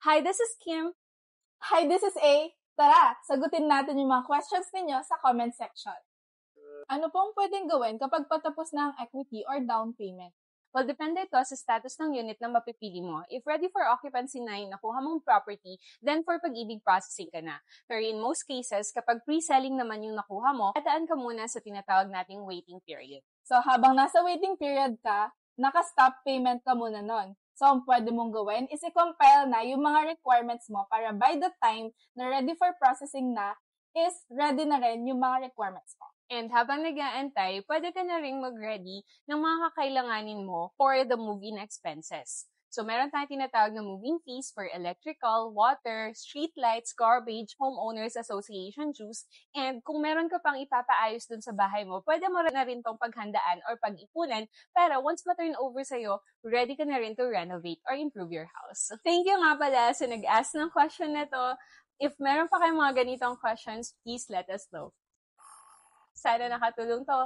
Hi, this is Kim. Hi, this is A. Tara, sagutin natin yung mga questions ninyo sa comment section. Ano pong pwedeng gawin kapag patapos na ang equity or down payment? Well, depende ito sa status ng unit na mapipili mo. If ready for occupancy na yung nakuha mong property, then for pag-ibig processing ka na. Pero in most cases, kapag pre-selling naman yung nakuha mo, dadaan ka muna sa tinatawag nating waiting period. So, habang nasa waiting period ka, naka-stop payment ka muna nun. So, ang pwede mong gawin is i-compile na yung mga requirements mo para by the time na ready for processing na, is ready na rin yung mga requirements mo. And habang nag-aantay, pwede ka na rin mag-ready ng mga kakailanganin mo for the move-in expenses. So, meron tayong tinatawag na moving fees for electrical, water, street lights, garbage, homeowners association dues, and kung meron ka pang ipapaayos dun sa bahay mo, pwede mo na rin tong paghandaan or pag-ipunan, pero once ma-turn over sa'yo, ready ka na rin to renovate or improve your house. Thank you nga pala sa nag-ask ng question na to. If meron pa kayong mga ganitong questions, please let us know. Sana nakatulong to.